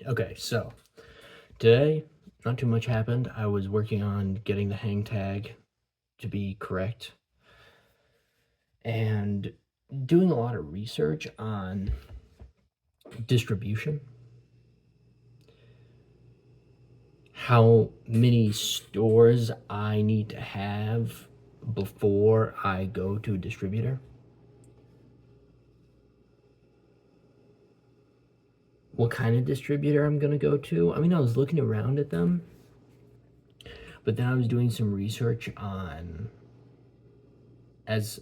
Okay, so today, not too much happened. I was working on getting the hang tag to be correct and doing a lot of research on distribution, how many stores I need to have before I go to a distributor, what kind of distributor I'm going to go to. I mean, I was looking around at them, but then I was doing some research on, as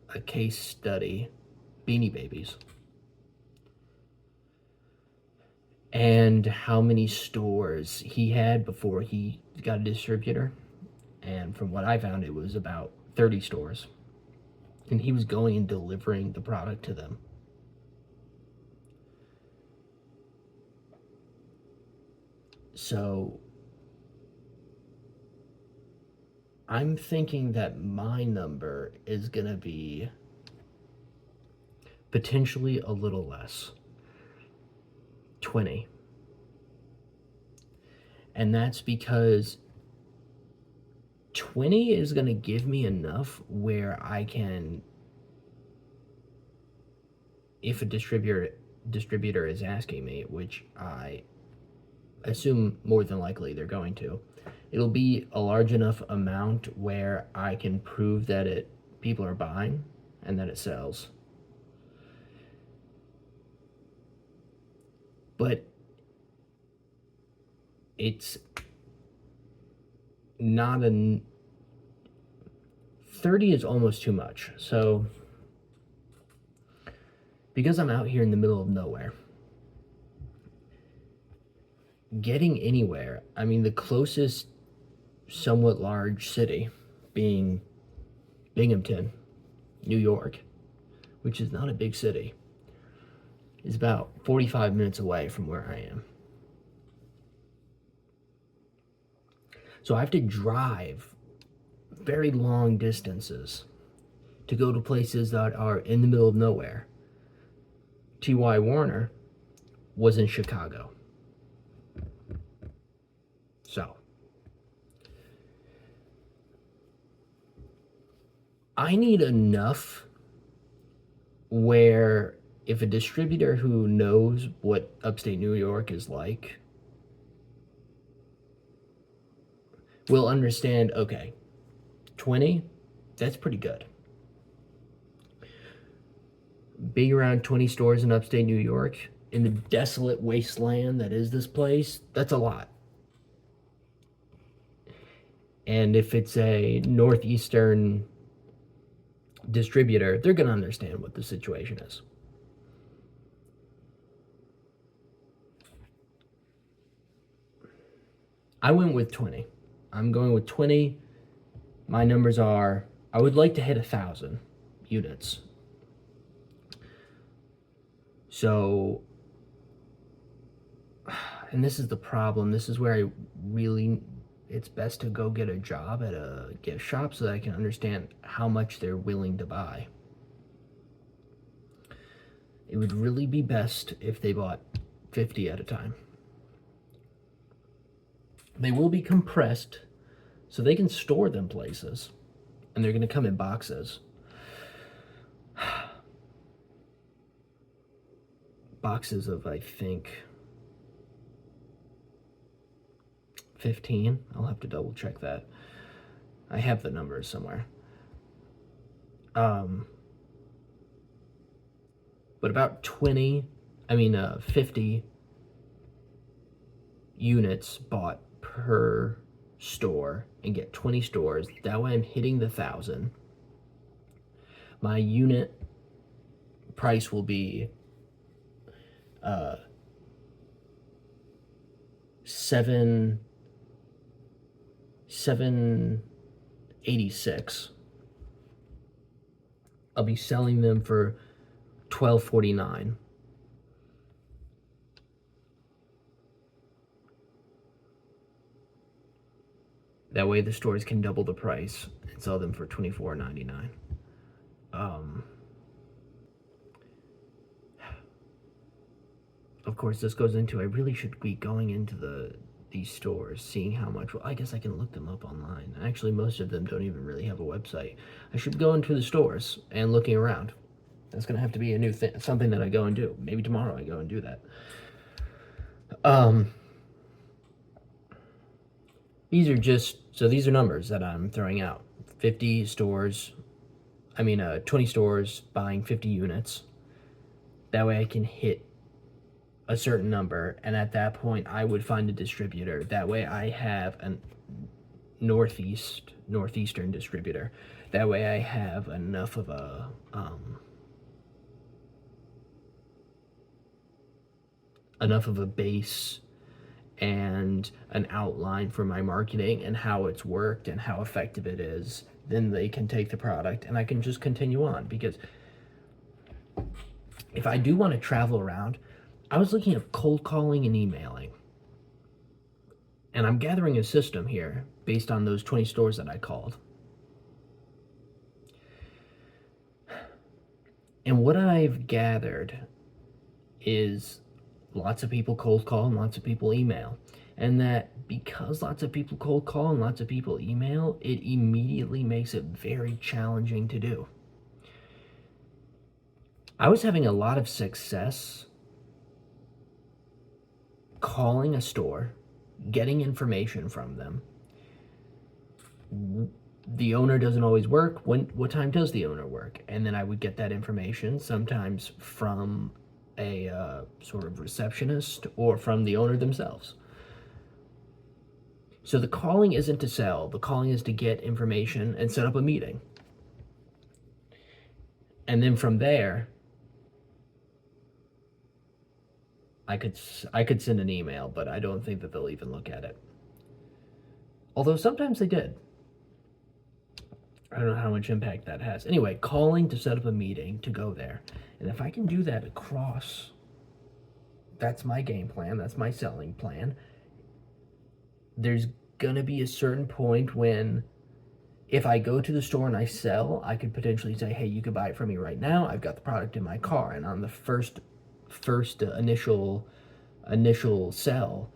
a case study, Beanie Babies. And how many stores he had before he got a distributor. And from what I found, it was about 30 stores. And he was going and delivering the product to them. So I'm thinking that my number is going to be potentially a little less, 20. And that's because 20 is going to give me enough where I can, if a distributor is asking me, which I assume more than likely they're going to, it'll be a large enough amount where I can prove that people are buying and that it sells. But it's not a 30 is almost too much. So because I'm out here in the middle of nowhere, getting anywhere, I mean the closest somewhat large city being Binghamton, New York, which is not a big city, is about 45 minutes away from where I am. So I have to drive very long distances to go to places that are in the middle of nowhere. T.Y. Warner was in Chicago. So I need enough where if a distributor who knows what upstate New York is like will understand, okay, 20, that's pretty good. Being around 20 stores in upstate New York, in the desolate wasteland that is this place, that's a lot. And if it's a northeastern distributor, they're going to understand what the situation is. I went with 20. I'm going with 20. My numbers are, I would like to hit 1,000 units. So, and this is the problem. This is where I really, it's best to go get a job at a gift shop so that I can understand how much they're willing to buy. It would really be best if they bought 50 at a time. They will be compressed so they can store them places, and they're going to come in boxes. Boxes of, I think, 15. I'll have to double check that. I have the numbers somewhere. But about 50 units bought per store and get 20 stores. That way I'm hitting the 1,000. My unit price will be $786. I'll be selling them for $12.49. That way the stores can double the price and sell them for $24.99. of course, this goes into I really should be going into these stores, seeing how much. Well, I guess I can look them up online. Actually, most of them don't even really have a website. I should go into the stores and looking around. That's gonna have to be a new thing, something that I go and do. Maybe tomorrow I go and do that. These are just so these are numbers that I'm throwing out. 50 stores. 20 stores buying 50 units. That way I can hit a certain number, and at that point I would find a distributor. That way I have a northeastern distributor. That way I have enough of a base and an outline for my marketing and how it's worked and how effective it is. Then they can take the product and I can just continue on, because if I do want to travel around, I was looking at cold calling and emailing. And I'm gathering a system here based on those 20 stores that I called. And what I've gathered is lots of people cold call and lots of people email. And that because lots of people cold call and lots of people email, it immediately makes it very challenging to do. I was having a lot of success calling a store, getting information from them. The owner doesn't always work. What time does the owner work? And then I would get that information sometimes from a sort of receptionist or from the owner themselves. So the calling isn't to sell. The calling is to get information and set up a meeting. And then from there, I could send an email, but I don't think that they'll even look at it. Although sometimes they did. I don't know how much impact that has. Anyway, calling to set up a meeting to go there. And if I can do that across, that's my game plan, that's my selling plan. There's gonna be a certain point when if I go to the store and I sell, I could potentially say, hey, you could buy it from me right now. I've got the product in my car. And on the first initial sell,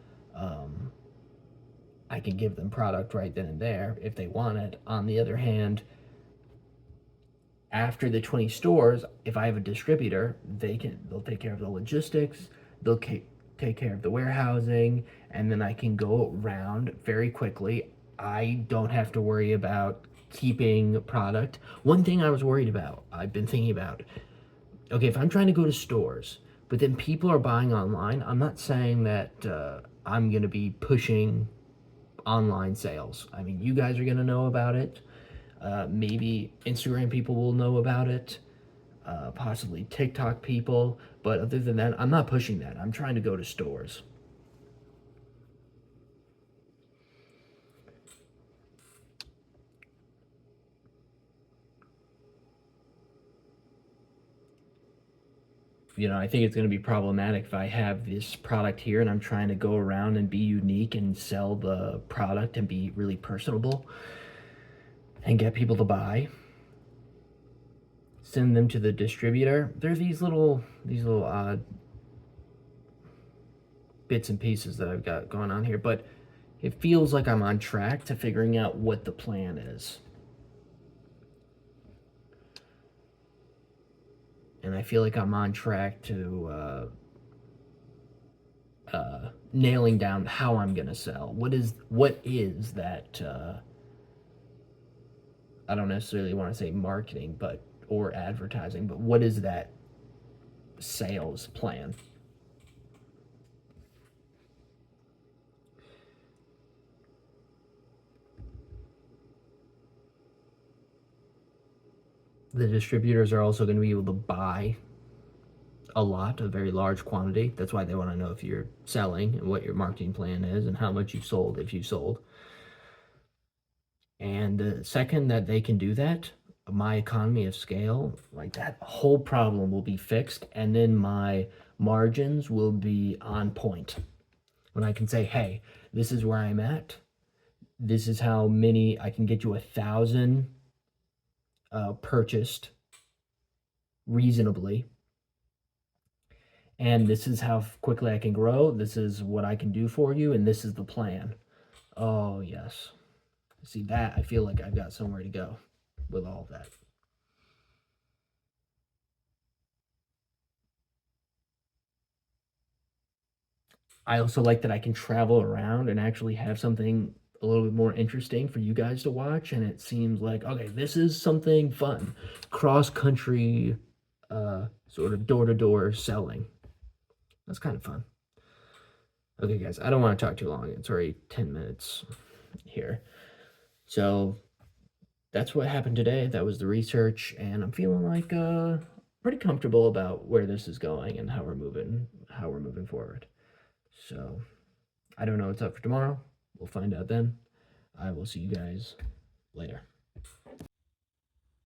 I can give them product right then and there if they want it. On the other hand, after the 20 stores, if I have a distributor, they'll take care of the logistics, they'll take care of the warehousing, and then I can go around very quickly. I don't have to worry about keeping product. One thing I was worried about, I've been thinking about, okay, if I'm trying to go to stores, but then people are buying online, I'm not saying that I'm going to be pushing online sales. I mean, you guys are going to know about it. Maybe Instagram people will know about it. Possibly TikTok people. But other than that, I'm not pushing that. I'm trying to go to stores. I think it's going to be problematic if I have this product here and I'm trying to go around and be unique and sell the product and be really personable and get people to buy. Send them to the distributor. There are these little odd bits and pieces that I've got going on here, but it feels like I'm on track to figuring out what the plan is. And I feel like I'm on track to nailing down how I'm gonna sell. What is that? I don't necessarily want to say marketing, or advertising, but what is that sales plan? The distributors are also going to be able to buy a very large quantity. That's why they want to know if you're selling and what your marketing plan is and how much you've sold, if you sold. And the second that they can do that, my economy of scale, like that whole problem will be fixed, and then my margins will be on point. When I can say, hey, this is where I'm at. This is how many I can get you 1,000 purchased reasonably, and this is how quickly I can grow. This is what I can do for you, and this is the plan. Oh, yes. See that? I feel like I've got somewhere to go with all of that. I also like that I can travel around and actually have something a little bit more interesting for you guys to watch. And it seems like, okay, this is something fun. Cross country, sort of door to door selling. That's kind of fun. Okay, guys, I don't want to talk too long. It's already 10 minutes here. So that's what happened today. That was the research, and I'm feeling like pretty comfortable about where this is going and how we're moving forward. So I don't know what's up for tomorrow. We'll find out then. I will see you guys later.